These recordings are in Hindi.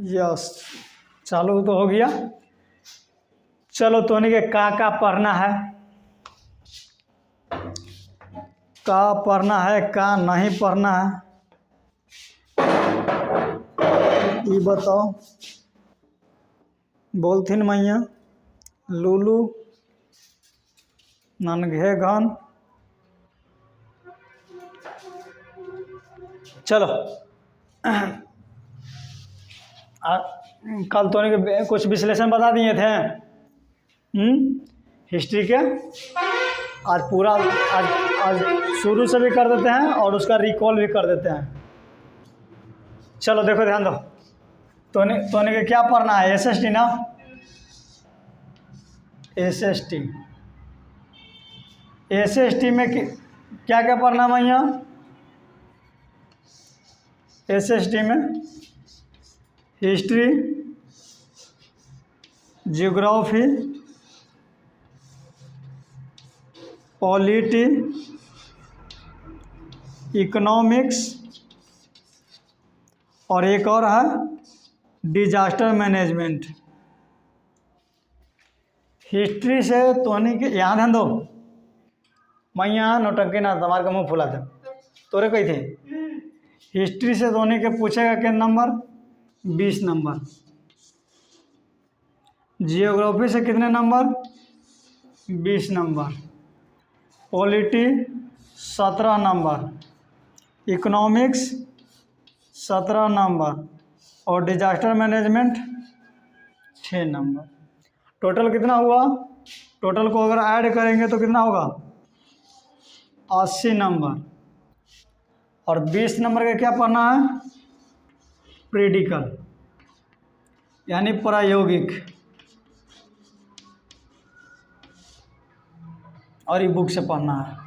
यस, चालू तो हो गया। चलो तो के का पढ़ना है, का पढ़ना है, का नहीं पढ़ना है, ये बताओ। बोलथिन मैया लूलू ननघे घन। चलो कल तो के कुछ विश्लेषण बता दिए थे हिस्ट्री के। आज पूरा आज शुरू से भी कर देते हैं और उसका रिकॉल भी कर देते हैं। चलो देखो ध्यान दो, तोने के क्या पढ़ना है, एसएसटी ना, एसएसटी में क्या क्या पढ़ना है भैया? एसएसटी में हिस्ट्री, जियोग्राफी, पॉलिटी, इकोनॉमिक्स और एक और है डिजास्टर मैनेजमेंट। हिस्ट्री से तोहनी के यहाँ ध्यान दो, मैं यहाँ नौटंकी ना तुम्हारे का मुँह फुला था तोरे कही थे। हिस्ट्री से तोहनी के पूछेगा कितने नंबर? 20 नंबर। जियोग्राफी से कितने number? 20 number. Polity 17 number, economics 17 number और डिजास्टर मैनेजमेंट 6 नंबर। टोटल कितना हुआ? टोटल को अगर ऐड करेंगे तो कितना होगा? 80 नंबर। और 20 नंबर का क्या पढ़ना है? प्रैक्टिकल यानी प्रायोगिक, और ये बुक से पढ़ना है।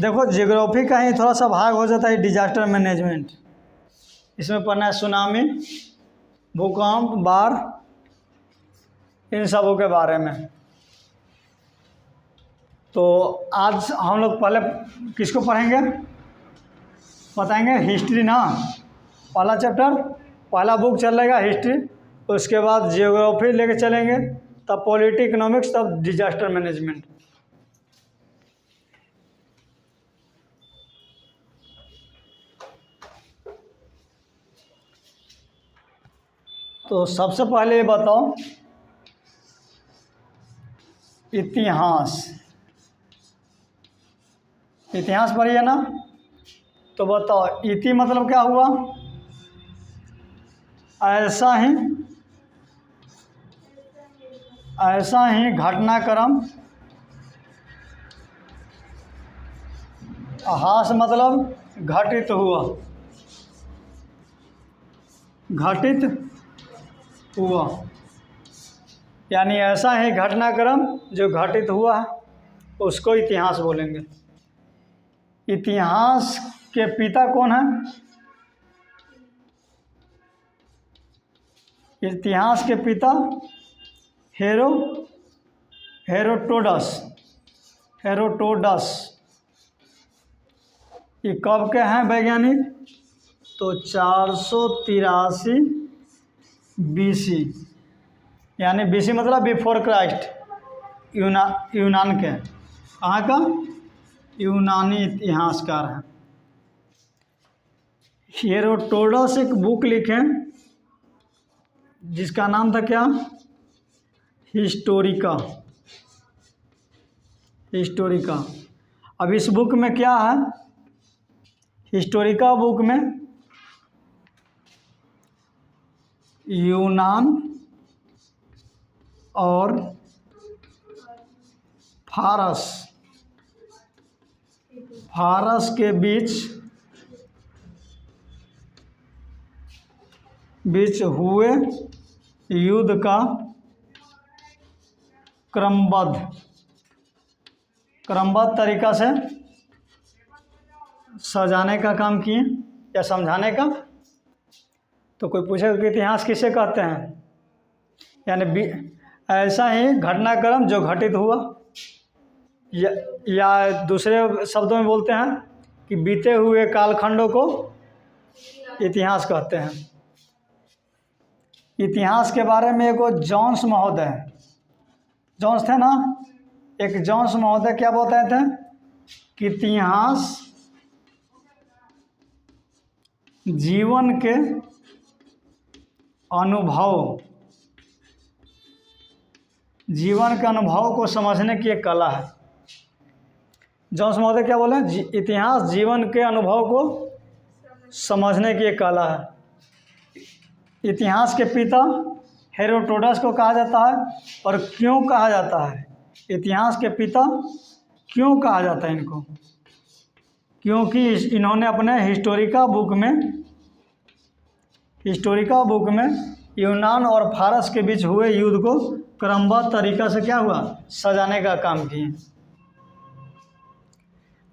देखो जियोग्राफी का ही थोड़ा सा भाग हो जाता है डिजास्टर मैनेजमेंट। इसमें पढ़ना है सुनामी, भूकंप, बाढ़, इन सबों के बारे में। तो आज हम लोग पहले किसको पढ़ेंगे बताएंगे? हिस्ट्री ना, पहला चैप्टर, पहला बुक चलेगा हिस्ट्री, उसके बाद जियोग्राफी लेके चलेंगे, तब पॉलिटी, इकोनॉमिक्स, तब डिजास्टर मैनेजमेंट। तो सबसे पहले ये बताओ इतिहास, इतिहास पढ़िए ना, तो बताओ इति मतलब क्या हुआ? ऐसा ही घटनाक्रम। हास मतलब घटित हुआ, घटित हुआ, यानी ऐसा ही घटनाक्रम जो घटित हुआ है उसको इतिहास बोलेंगे। इतिहास के पिता कौन है? इतिहास के पिता हेरोडोटस। ये कब के हैं वैज्ञानिक? तो 483 BC, यानी BC मतलब बिफोर क्राइस्ट। यूनान के, कहाँ का? यूनानी इतिहासकार हैं। हेरोडोटस एक बुक लिखे जिसका नाम था क्या? हिस्टोरिका। अब इस बुक में क्या है? हिस्टोरिका बुक में यूनान और फारस के बीच हुए युद्ध का क्रमबद्ध तरीका से सजाने का काम किए या समझाने का। तो कोई पूछेगा कि इतिहास किसे कहते हैं? यानी ऐसा ही घटनाक्रम जो घटित हुआ, या दूसरे शब्दों में बोलते हैं कि बीते हुए कालखंडों को इतिहास कहते हैं। इतिहास के बारे में एक जॉन्स महोदय, जॉन्स थे ना, एक जॉन्स महोदय क्या बताए थे कि इतिहास जीवन के अनुभव, जीवन के अनुभव को समझने की एक कला है। जॉन्स महोदय क्या बोले, इतिहास जीवन के अनुभव को समझने की एक कला है। इतिहास के पिता हेरोडोटस को कहा जाता है। और क्यों कहा जाता है, इतिहास के पिता क्यों कहा जाता है इनको, क्योंकि इन्होंने अपने हिस्टोरिका बुक में यूनान और फारस के बीच हुए युद्ध को क्रमबद्ध तरीका से क्या हुआ, सजाने का काम किए।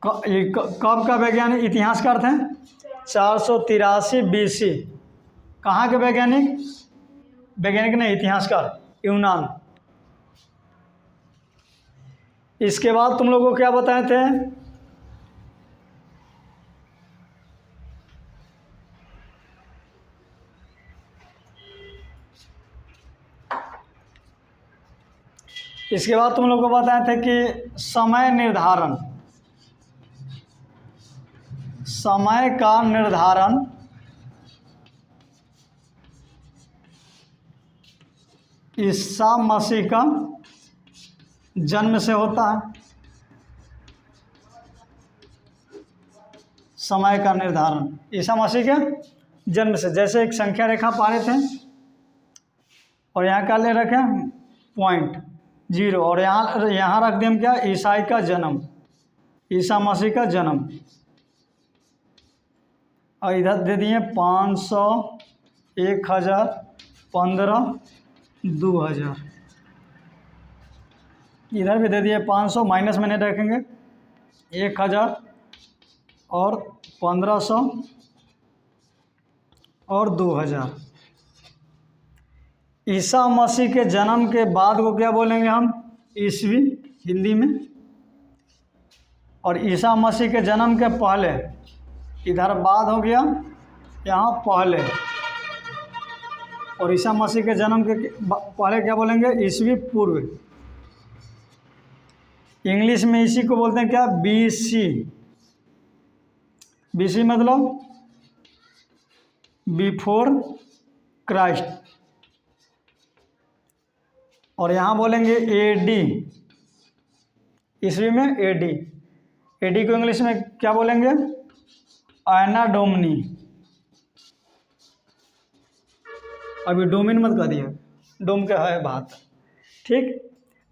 कब का वैज्ञानिक इतिहासकार थे, 483 BC। कहाँ के वैज्ञानिक नहीं, इतिहासकार, यूनान। इसके बाद तुम लोगों को क्या बताए थे, इसके बाद तुम लोगों को बताए थे कि समय का निर्धारण ईसा मसीह का जन्म से होता है। समय का निर्धारण ईसा मसीह के जन्म से, जैसे एक संख्या रेखा पा रहे थे और यहाँ क्या ले रखे .0 और यहाँ रख दिए हम क्या, ईसाई का जन्म, ईसा मसीह का जन्म। और इधर दे दिए 500, 1000, 15, 2000। इधर भी दे दिए 500, माइनस में नहीं रखेंगे, 1000 और 1500 और 2000। ईसा मसीह के जन्म के बाद को क्या बोलेंगे हम, ईस्वी हिंदी में। और ईसा मसीह के जन्म के पहले, इधर बाद हो गया, यहाँ पहले। और ईसा मसीह के जन्म के पहले क्या बोलेंगे, ईस्वी पूर्व। इंग्लिश में इसी को बोलते हैं क्या, BC। BC मतलब बिफोर क्राइस्ट। और यहाँ बोलेंगे AD, ईस्वी में AD। AD को इंग्लिश में क्या बोलेंगे, एना डोमिनी। अभी डोमिन मत कर दिया, डोम के है बात, ठीक।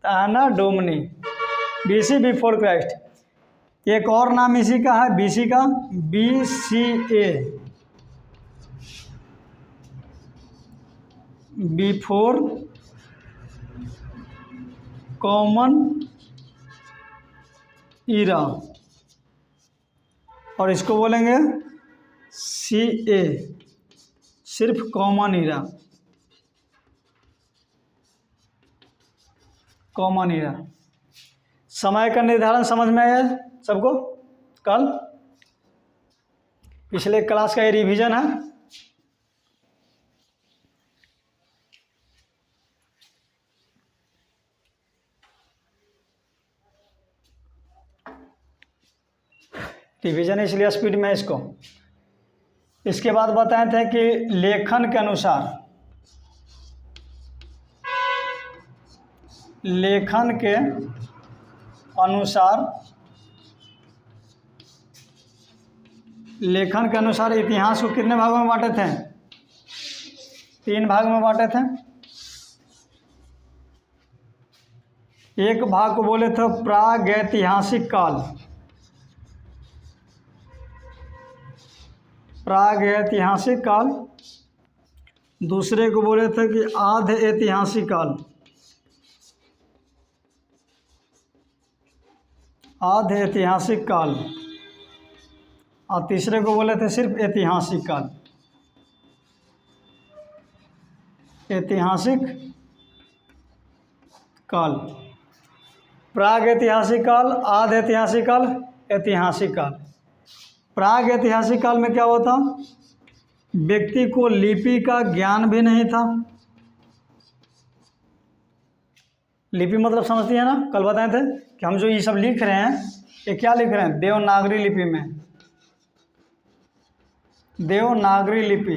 एना डोमिनी, BC बिफोर क्राइस्ट। एक और नाम इसी का है BC का, BCA, बिफोर कॉमन ईरा। और इसको बोलेंगे CA, सिर्फ कॉमन ईरा, कॉमन ईरा। समय का निर्धारण समझ में आया सबको, कल पिछले क्लास का ये रिवीजन है। रिवीजन इसलिए स्पीड में इसको। इसके बाद बताए थे कि लेखन के अनुसार, इतिहास को कितने भागों में बांटे थे, 3 भाग में बांटे थे। एक भाग को बोले थे प्रागैतिहासिक काल, प्रागैतिहासिक काल। दूसरे को बोले थे कि आध ऐतिहासिक काल, आध ऐतिहासिक काल। और तीसरे को बोले थे सिर्फ ऐतिहासिक काल, ऐतिहासिक काल। प्राग ऐतिहासिक काल, आध ऐतिहासिक काल, ऐतिहासिक काल। प्राग ऐतिहासिक काल में क्या होता, व्यक्ति को लिपि का ज्ञान भी नहीं था, लिपि मतलब समझती है ना, कल बताए थे कि हम जो ये सब लिख रहे हैं ये क्या लिख रहे हैं, देवनागरी लिपि में। देवनागरी लिपि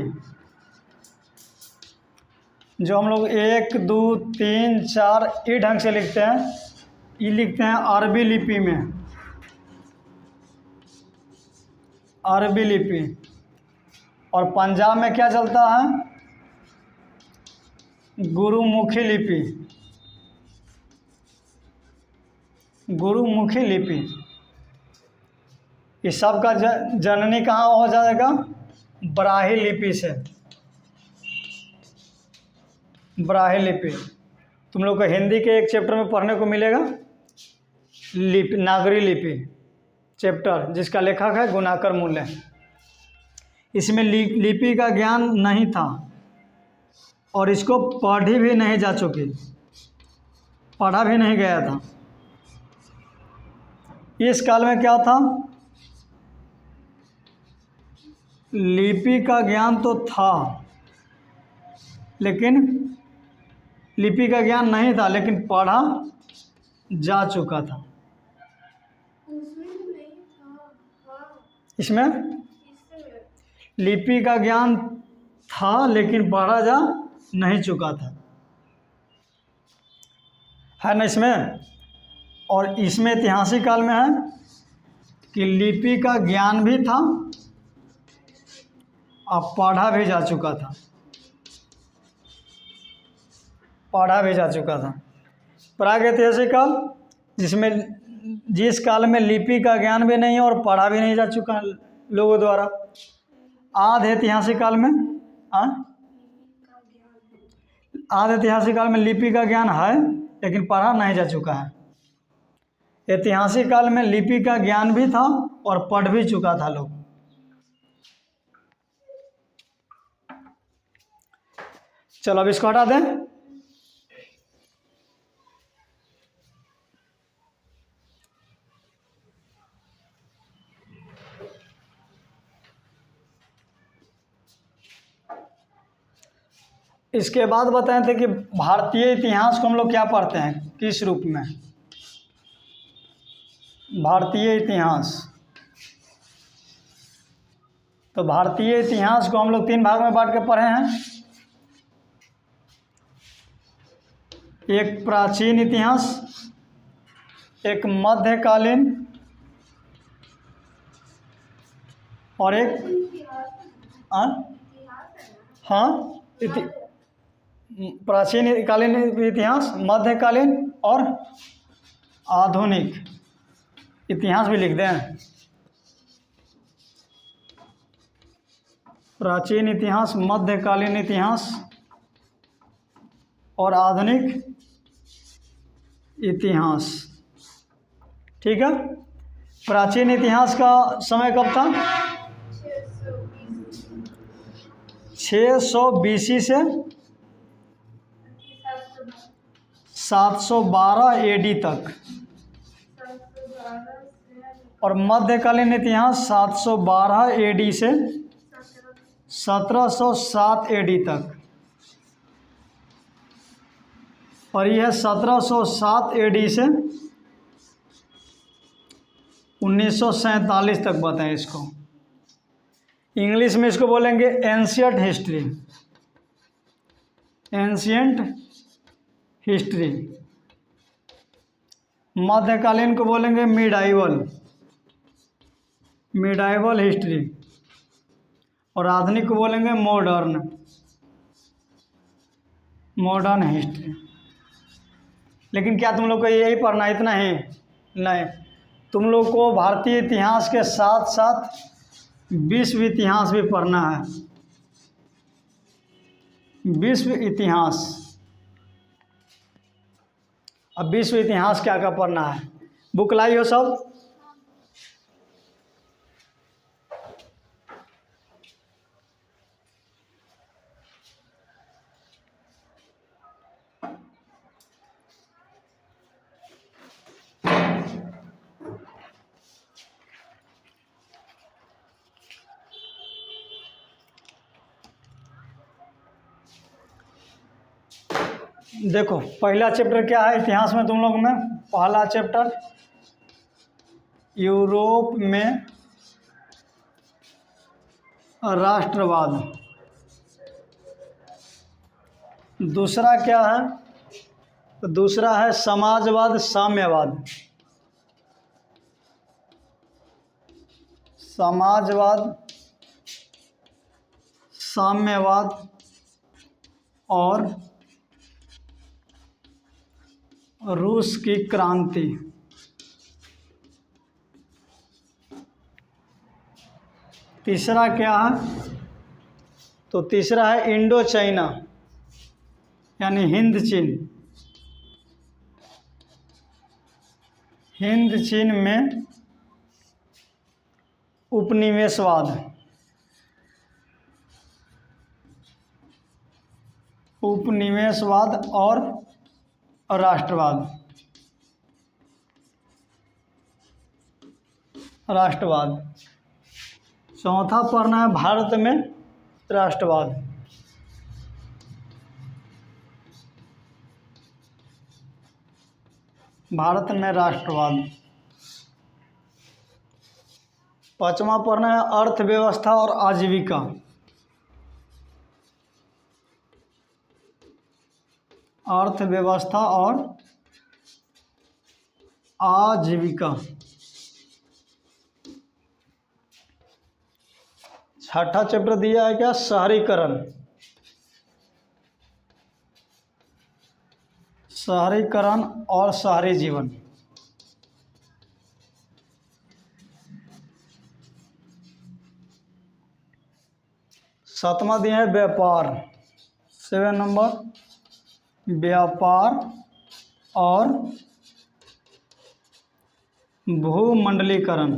जो हम लोग 1 2 3 4 ये ढंग से लिखते हैं, ये लिखते हैं अरबी लिपि में। अरबी लिपि। और पंजाब में क्या चलता है, गुरुमुखी लिपि। गुरुमुखी लिपि। इस सब का जननी कहाँ हो जाएगा, ब्राह्मी लिपि से। ब्राह्मी लिपि तुम लोग को हिंदी के एक चैप्टर में पढ़ने को मिलेगा, लिपि, नागरी लिपि चैप्टर, जिसका लेखक है गुणाकर मूल्य। इसमें लिपि का ज्ञान नहीं था और इसको पढ़ी भी नहीं जा चुकी, पढ़ा भी नहीं गया था। इस काल में क्या था, लिपि का ज्ञान तो था लेकिन लिपि का ज्ञान नहीं था, लेकिन पढ़ा जा चुका था। इसमें लिपि का ज्ञान था लेकिन पढ़ा जा नहीं चुका था, है ना इसमें। और इसमें ऐतिहासिक काल में है कि लिपि का ज्ञान भी था और पढ़ा भी जा चुका था। पढ़ा भी जा चुका था। प्रागैतिहासिक काल, जिस काल में लिपि का ज्ञान भी नहीं है और पढ़ा भी नहीं जा चुका लोगों द्वारा। आधे ऐतिहासिक काल में आधे ऐतिहासिक काल में लिपि का ज्ञान है लेकिन पढ़ा नहीं जा चुका है। ऐतिहासिक काल में लिपि का ज्ञान भी था और पढ़ भी चुका था लोग। चलो अब इसको हटा दें। इसके बाद बताए थे कि भारतीय इतिहास को हम लोग क्या पढ़ते हैं, किस रूप में। भारतीय इतिहास, तो भारतीय इतिहास को हम लोग 3 भाग में बांट के पढ़े हैं। एक प्राचीन इतिहास, एक मध्यकालीन और एक प्राचीन कालीन इतिहास, मध्यकालीन और आधुनिक इतिहास भी लिख दें। प्राचीन इतिहास, मध्यकालीन इतिहास और आधुनिक इतिहास, ठीक है। प्राचीन इतिहास का समय कब था, 600 BC से 712 AD तक। और मध्यकालीन इतिहास 712 AD से 1707 AD तक। और यह 1707 AD से 1947 तक बताएं इसको। इंग्लिश में इसको बोलेंगे एंशिएंट हिस्ट्री। Ancient history. मध्यकालीन को बोलेंगे मिडाइवल। Medieval history. और आधुनिक को बोलेंगे मॉडर्न। Modern history. लेकिन क्या तुम लोग को यही पढ़ना, इतना ही नहीं, तुम लोग को भारतीय इतिहास के साथ साथ विश्व इतिहास भी पढ़ना है। विश्व इतिहास। अब विश्व इतिहास क्या क्या पढ़ना है, बुक लाई हो सब। देखो पहला चैप्टर क्या है इतिहास में तुम लोग में, पहला चैप्टर यूरोप में राष्ट्रवाद। दूसरा क्या है, तो दूसरा है समाजवाद साम्यवाद। समाजवाद साम्यवाद और रूस की क्रांति। तीसरा क्या है, तो तीसरा है इंडो चाइना यानी हिंद चीन। हिंद चीन में उपनिवेशवाद। उपनिवेशवाद और राष्ट्रवाद। राष्ट्रवाद। चौथा पढ़ना है भारत में राष्ट्रवाद। भारत में राष्ट्रवाद। पांचवा पढ़ना है अर्थव्यवस्था और आजीविका। अर्थव्यवस्था और आजीविका। छठा चैप्टर दिया है क्या, शहरीकरण। शहरीकरण और शहरी जीवन। सातवां दिया है व्यापार। 7 नंबर व्यापार और भूमंडलीकरण।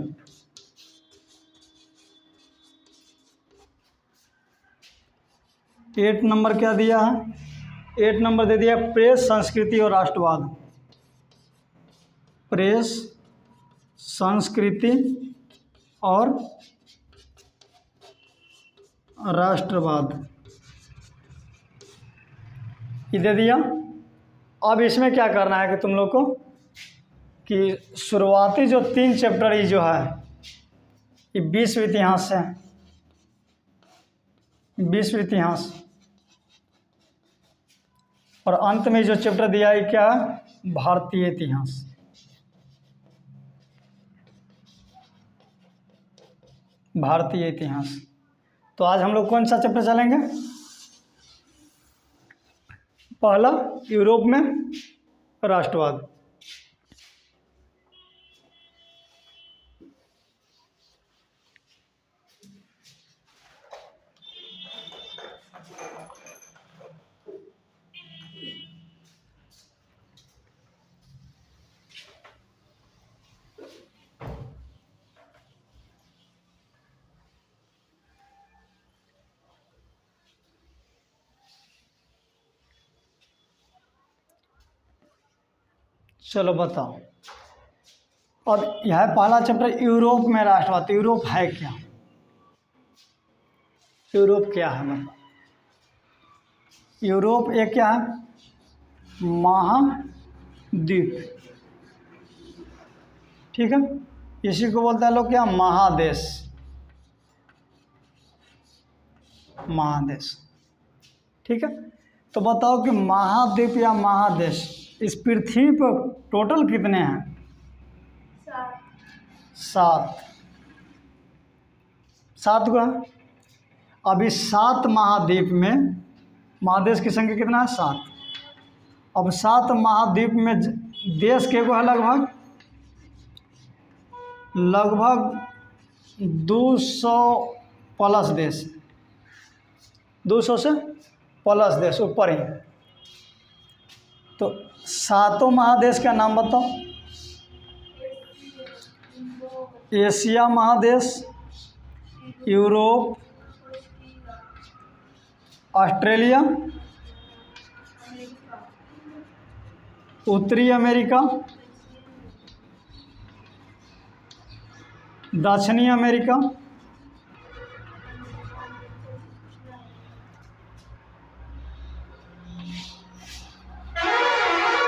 8 नंबर क्या दिया है, 8 नंबर दे दिया प्रेस, संस्कृति और राष्ट्रवाद। प्रेस, संस्कृति और राष्ट्रवाद ये दे दिया। अब इसमें क्या करना है कि तुम लोग को कि शुरुआती जो 3 चैप्टर ही जो है ये विश्व इतिहास है। विश्व इतिहास और अंत में जो चैप्टर दिया है क्या है, भारतीय इतिहास। भारतीय इतिहास। तो आज हम लोग कौन सा चैप्टर चलेंगे, पहला यूरोप में राष्ट्रवाद। चलो बताओ, अब यह है पहला चैप्टर यूरोप में राष्ट्रवाद। तो यूरोप है क्या, यूरोप क्या है मतलब, यूरोप एक क्या है, महाद्वीप। ठीक है, इसी को बोलते हैं लोग क्या, महादेश। महादेश। ठीक है, तो बताओ कि महाद्वीप या महादेश इस पृथ्वी पर टोटल कितने हैं, 7। 7 को है। अब इस 7 महाद्वीप में महादेश की संख्या कितना है, 7। अब 7 महाद्वीप में देश के को है लगभग 200 प्लस देश, 200 से प्लस देश ऊपर ही। तो 7 महादेश का नाम बताओ। एशिया महादेश, यूरोप, ऑस्ट्रेलिया, उत्तरी अमेरिका, दक्षिणी अमेरिका,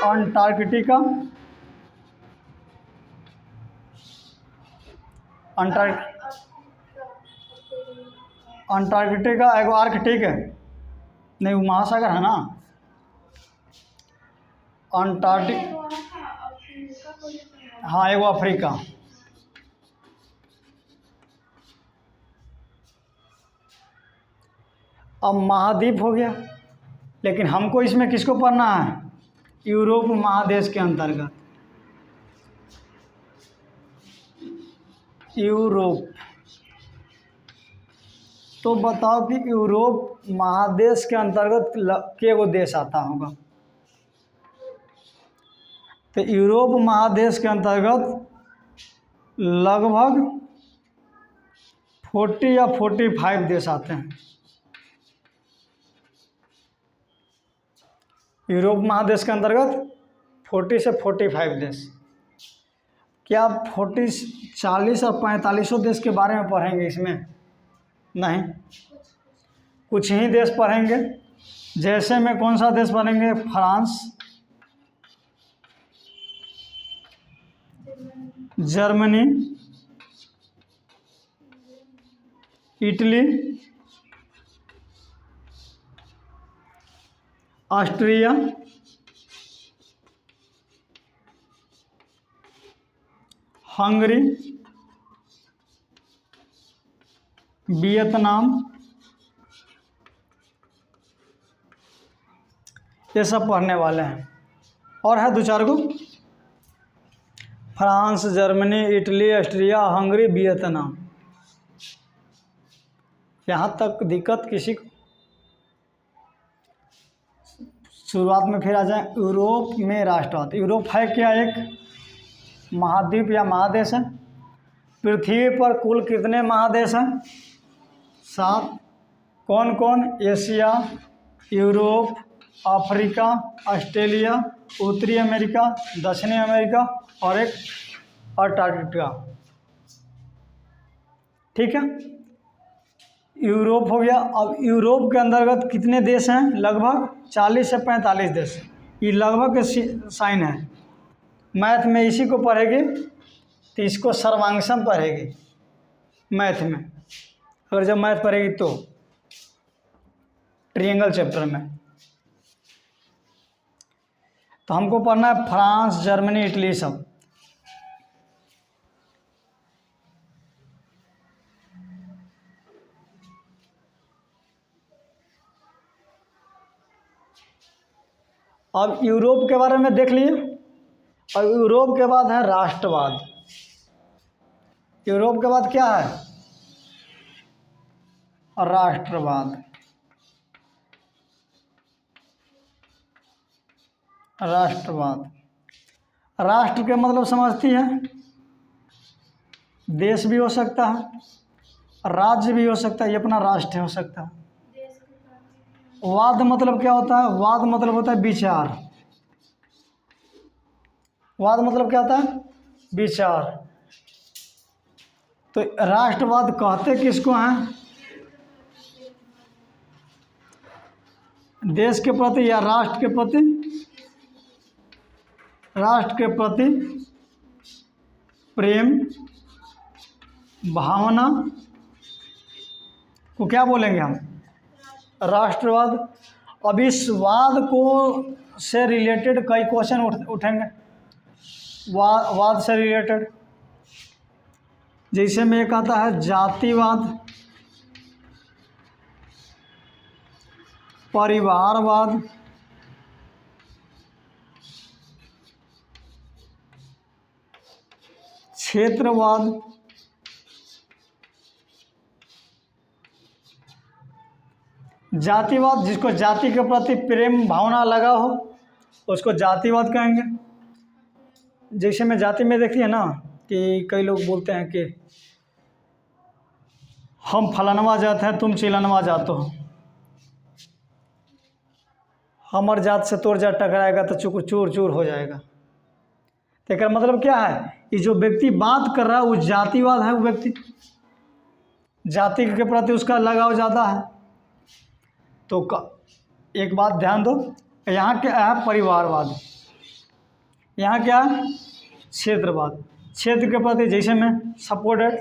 अंटार्कटिका, अंटार्कटिका एगो आर्कटिक है, नहीं वो महासागर है ना। अंटार्कटिक, हाँ एगो अफ्रीका। अब महाद्वीप हो गया, लेकिन हमको इसमें किसको पढ़ना है? यूरोप महादेश के अंतर्गत। यूरोप, तो बताओ कि यूरोप महादेश के अंतर्गत केगो देश आता होगा? तो यूरोप महादेश के अंतर्गत लगभग 40 या 45 देश आते हैं। यूरोप महादेश के अंतर्गत 40 से 45 देश। क्या 40 और 45 देश के बारे में पढ़ेंगे इसमें? नहीं, कुछ ही देश पढ़ेंगे। जैसे में कौन सा देश पढ़ेंगे? France, Germany, Italy, Austria, Hungary, Vietnam, ये सब पढ़ने वाले हैं। और है दो चार को, France, Germany, Italy, Austria, Hungary, Vietnam. यहाँ तक दिक्कत किसी को? शुरुआत में फिर आ जाए यूरोप में राष्ट्रवाद। यूरोप है क्या? एक महाद्वीप या महादेश है। पृथ्वी पर कुल कितने महादेश हैं? 7। कौन कौन? एशिया, यूरोप, अफ्रीका, ऑस्ट्रेलिया, उत्तरी अमेरिका, दक्षिणी अमेरिका और एक अंटार्कटिका। ठीक है, यूरोप हो गया। अब यूरोप के अंतर्गत कितने देश हैं? लगभग 40 से 45 देश। ये लगभग के साइन है। मैथ में इसी को पढ़ेगी तो इसको सर्वांगसम पढ़ेगी मैथ में, अगर जब मैथ पढ़ेगी तो ट्रायंगल चैप्टर में। तो हमको पढ़ना है फ्रांस, जर्मनी, इटली सब। अब यूरोप के बारे में देख लिए। और यूरोप के बाद है राष्ट्रवाद। यूरोप के बाद क्या है? राष्ट्रवाद। राष्ट्रवाद, राष्ट्र के मतलब समझती है? देश भी हो सकता है, राज्य भी हो सकता है, ये अपना राष्ट्र हो सकता है। वाद मतलब क्या होता है? वाद मतलब होता है विचार। वाद मतलब क्या होता है? विचार। तो राष्ट्रवाद कहते किसको हैं? देश के प्रति या राष्ट्र के प्रति? राष्ट्र के प्रति प्रेम भावना को क्या बोलेंगे हम? राष्ट्रवाद। अब इस वाद को से रिलेटेड कई क्वेश्चन उठेंगे। वाद से रिलेटेड जैसे में एक आता है जातिवाद, परिवारवाद, क्षेत्रवाद, जातिवाद। जिसको जाति के प्रति प्रेम भावना लगा हो उसको जातिवाद कहेंगे। जैसे में जाति में देखती है ना कि कई लोग बोलते हैं कि हम फलानवा जात हैं, तुम चिलनवा जात हो, हमार जात से तोर जात टकराएगा तो चूर चूर हो जाएगा। तो इसका मतलब क्या है? ये जो व्यक्ति बात कर रहा है वो जातिवाद है। वो व्यक्ति जाति के प्रति उसका लगाव ज़्यादा है। तो एक बात ध्यान दो, यहाँ क्या है? परिवारवाद। यहाँ क्या है, क्षेत्रवाद। क्षेत्र के प्रति जैसे मैं सपोर्टेड,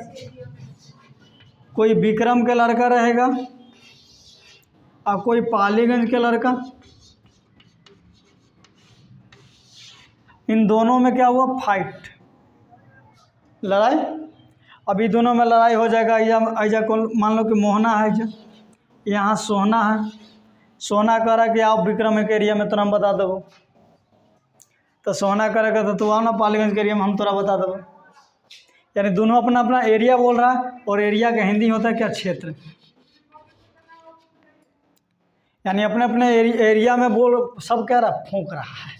कोई विक्रम के लड़का रहेगा और कोई पालीगंज के लड़का, इन दोनों में क्या हुआ, फाइट, लड़ाई। अभी दोनों में लड़ाई हो जाएगा। ऐजा को मान लो कि मोहना है, जो यहाँ सोहना है। सोहना कह रहा है कि आप विक्रम के एरिया में तोरा हम बता देबो, तो सोहना करेगा तो तू आओ ना पालीगंज के एरिया में हम तोरा बता देबो। यानी दोनों अपना अपना एरिया बोल रहा है, और एरिया का हिंदी होता है क्या, क्षेत्र। यानी अपने अपने एरिया में बोल, सब कह रहा फूंक रहा है,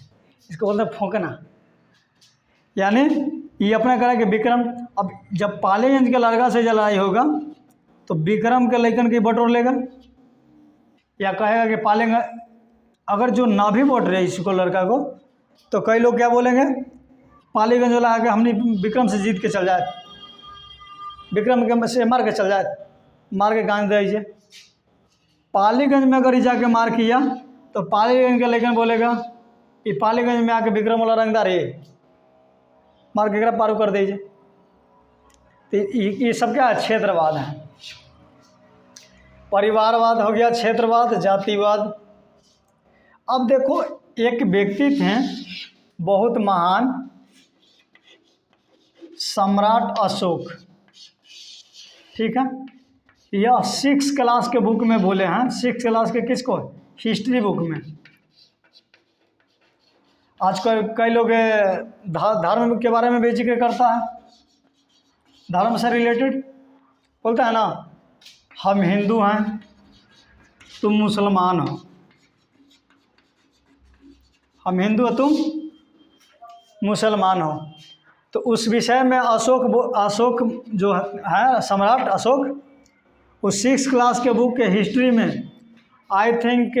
इसको बोलते हैं फूंकना। यानी ये अपना कह रहा है कि विक्रम, अब जब पालीगंज के लड़का से लड़ाई होगा तो विक्रम के लड़कन की बटोर लेगा, या कहेगा कि पालीगंज, अगर जो ना भी वोट रहे इसको लड़का को, तो कई लोग क्या बोलेंगे, पालीगंज वाला आके हमने विक्रम से जीत के चल जाए, विक्रम के से मार के चल जाए, मार के गांज दे दीजिए। पालीगंज में अगर जाके मार किया तो पालीगंज के लेकिन बोलेगा कि पालीगंज में आके विक्रम वाला रंगदार है, मार के पारू कर दीजिए। तो ये सब क्या है, क्षेत्रवाद है। परिवारवाद हो गया, क्षेत्रवाद, जातिवाद। अब देखो, एक व्यक्ति थे बहुत महान, सम्राट अशोक, ठीक है। यह 6 क्लास के बुक में बोले हैं। 6 क्लास के किसको, हिस्ट्री बुक में। आजकल कई लोग धर्म के बारे में भी जिक्र करता है, धर्म से रिलेटेड बोलता है ना, हम हिंदू हैं, तुम मुसलमान हो, हम हिंदू हो, तुम मुसलमान हो। तो उस विषय में अशोक जो है सम्राट अशोक, उस 6 क्लास के बुक के हिस्ट्री में आई थिंक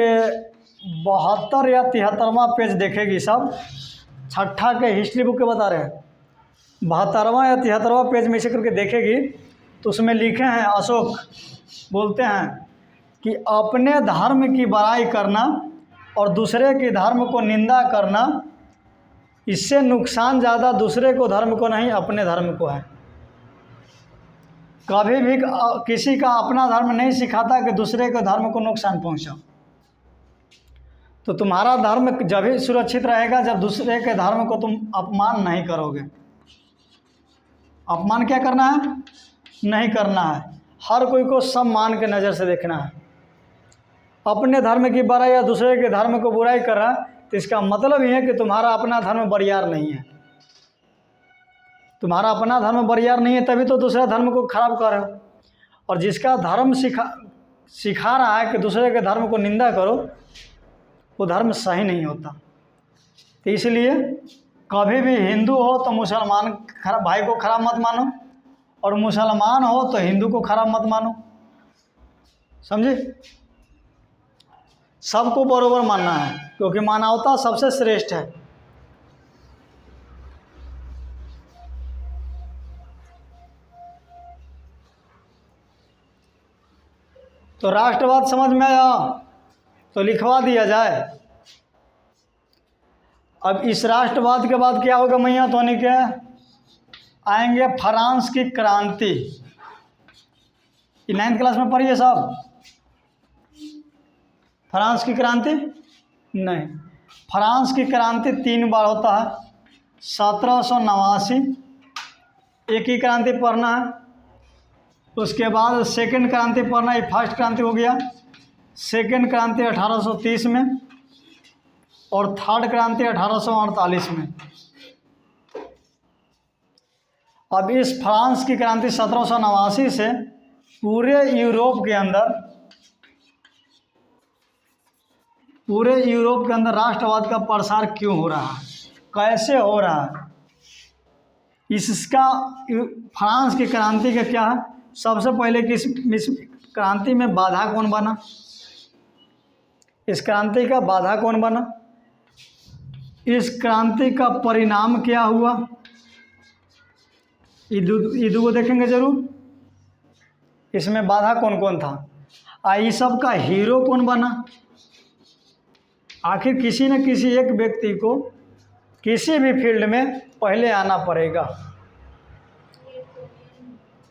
72 या 73वां पेज देखेगी सब, छठा के हिस्ट्री बुक के बता रहे हैं, 72वां या 73वां पेज में से करके देखेगी तो उसमें लिखे हैं, अशोक बोलते हैं कि अपने धर्म की बड़ाई करना और दूसरे के धर्म को निंदा करना, इससे नुकसान ज़्यादा दूसरे को धर्म को नहीं, अपने धर्म को है। कभी भी किसी का अपना धर्म नहीं सिखाता कि दूसरे के धर्म को नुकसान पहुंचाओ। तो तुम्हारा धर्म जब भी सुरक्षित रहेगा जब दूसरे के धर्म को तुम अपमान नहीं करोगे। अपमान क्या करना है, नहीं करना है। हर कोई को सम्मान के नज़र से देखना है। अपने धर्म की बड़ाई या दूसरे के धर्म को बुराई कर रहा है तो इसका मतलब ये है कि तुम्हारा अपना धर्म बरियार नहीं है। तुम्हारा अपना धर्म बरियार नहीं है तभी तो दूसरे धर्म को खराब कर रहे हो। और जिसका धर्म सिखा रहा है कि दूसरे के धर्म को निंदा करो, वो धर्म सही नहीं होता। तो इसलिए कभी भी हिंदू हो तो मुसलमान भाई को खराब मत मानो, और मुसलमान हो तो हिंदू को खराब मत मानो, समझे। सबको बराबर मानना है क्योंकि मानवता सबसे श्रेष्ठ है। तो राष्ट्रवाद समझ में आया तो लिखवा दिया जाए। अब इस राष्ट्रवाद के बाद क्या होगा मैया, तो नहीं क्या आएंगे फ्रांस की क्रांति। ये 9th क्लास में पढ़िए साहब। फ्रांस की क्रांति नहीं, फ्रांस की क्रांति 3 बार होता है। 1789 एक ही क्रांति पढ़ना है, उसके बाद सेकंड क्रांति पढ़ना, ये फर्स्ट क्रांति हो गया। सेकंड क्रांति 1830 में और थर्ड क्रांति 1848 में। अब इस फ्रांस की क्रांति 1789 से पूरे यूरोप के अंदर राष्ट्रवाद का प्रसार क्यों हो रहा है, कैसे हो रहा है, इसका फ्रांस की क्रांति का क्या है। सबसे पहले कि इस क्रांति में बाधा कौन बना, इस क्रांति का बाधा कौन बना, इस क्रांति का परिणाम क्या हुआ, ये दो देखेंगे जरूर। इसमें बाधा कौन कौन था, ये सब का हीरो कौन बना। आखिर किसी न किसी एक व्यक्ति को किसी भी फील्ड में पहले आना पड़ेगा,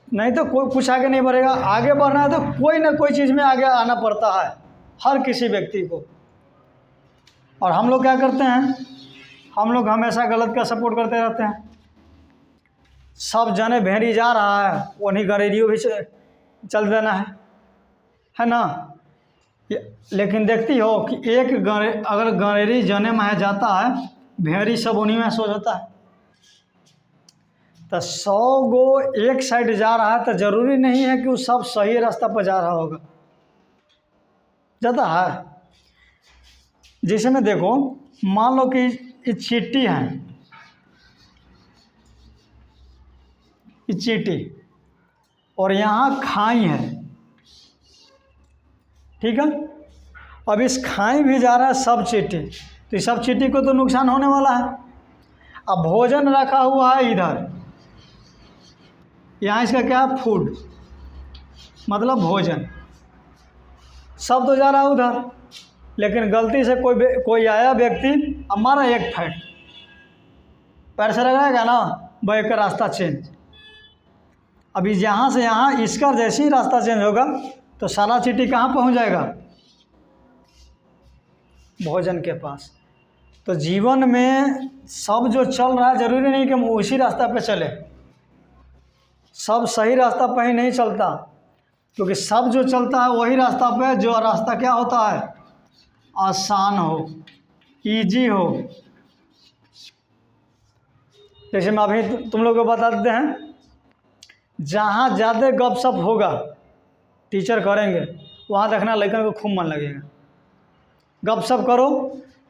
नहीं तो कोई कुछ आगे नहीं बढ़ेगा। आगे बढ़ना है तो कोई ना कोई चीज़ में आगे आना पड़ता है हर किसी व्यक्ति को। और हम लोग क्या करते हैं, हम लोग हमेशा गलत का सपोर्ट करते रहते हैं। सब जने भेड़ी जा रहा है, उन्हीं गरेरियो भी चल देना है ना। लेकिन देखती हो कि अगर गरेरी जने में जाता है, भेड़ी सब उन्हीं में सो जाता है। तो 100 गो एक साइड जा रहा है तो जरूरी नहीं है कि वो सब सही रास्ता पर जा रहा होगा, जाता है। जैसे में देखो, मान लो कि ये चींटी है, ये चींटी, और यहाँ खाई है, ठीक है। अब इस खाई भी जा रहा है सब चींटी, तो इस सब चींटी को तो नुकसान होने वाला है। अब भोजन रखा हुआ है इधर, यहाँ इसका क्या है, फूड मतलब भोजन, सब तो जा रहा है उधर। लेकिन गलती से कोई आया व्यक्ति, हमारा एक फैट पैर से लगाएगा ना, बैक का रास्ता चेंज। अभी यहाँ से यहाँ इसका जैसे ही रास्ता चेंज होगा तो सारा चींटी कहाँ पहुँच जाएगा, भोजन के पास। तो जीवन में सब जो चल रहा है जरूरी नहीं कि हम उसी रास्ता पे चले, सब सही रास्ता पे ही नहीं चलता, क्योंकि सब जो चलता है वही रास्ता पे जो रास्ता क्या होता है, आसान हो, इजी हो। जैसे मैं अभी तुम लोग को बता देते हैं, जहाँ ज़्यादा गपशप होगा टीचर करेंगे, वहाँ देखना लड़कन को खूब मन लगेगा। गपशप करो,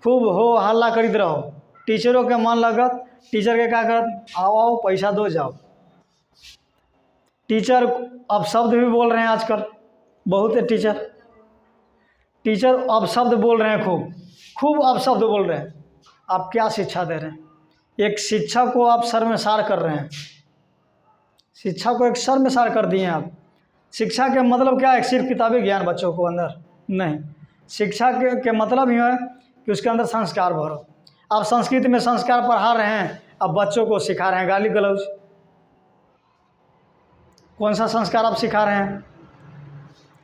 खूब हो हल्ला करीत रहो, टीचरों के मन लगत, टीचर के क्या करत, आओ पैसा दो जाओ। टीचर अब शब्द भी बोल रहे हैं आजकल, बहुत है टीचर अब शब्द बोल रहे हैं, खूब अब शब्द बोल रहे हैं। आप क्या शिक्षा दे रहे हैं, एक शिक्षा को आप शर्मसार कर रहे हैं, शिक्षा को एक शर्मसार कर दिए हैं आप। शिक्षा के मतलब क्या है, सिर्फ किताबी ज्ञान बच्चों को अंदर नहीं, शिक्षा के मतलब ये है कि उसके अंदर संस्कार भरो। आप संस्कृत में संस्कार पढ़ा रहे हैं, अब बच्चों को सिखा रहे हैं गाली गलौज। कौन सा संस्कार आप सिखा रहे हैं,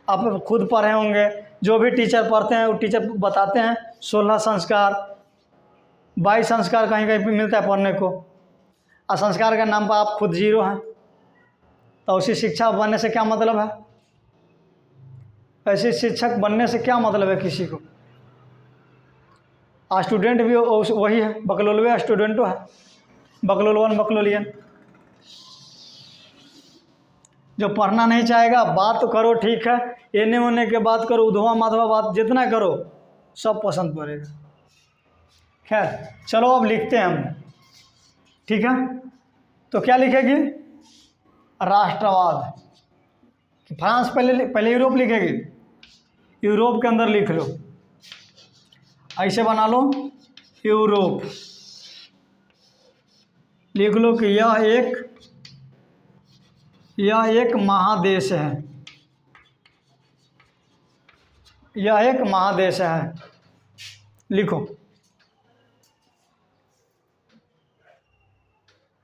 आप खुद पढ़े होंगे, जो भी टीचर पढ़ते हैं वो टीचर बताते हैं 16 संस्कार 22 संस्कार कहीं कहीं पे मिलता है पढ़ने को, और संस्कार के नाम पर आप खुद 0 हैं। तो उसी शिक्षक बनने से क्या मतलब है, ऐसे शिक्षक बनने से क्या मतलब है किसी को। स्टूडेंट भी वही है, बकलोलवे स्टूडेंटो है, बकलोलवन बकलोलियन। जो पढ़ना नहीं चाहेगा, बात तो करो ठीक है, एने ओने के बात करो, उधवा माधवा बात जितना करो सब पसंद पड़ेगा। खैर चलो अब लिखते हैं हम, ठीक है। तो क्या लिखेगी, राष्ट्रवाद। फ्रांस पहले यूरोप लिखेगी, यूरोप के अंदर लिख लो, ऐसे बना लो, यूरोप लिख लो कि यह एक महादेश है, यह एक महादेश है, लिखो।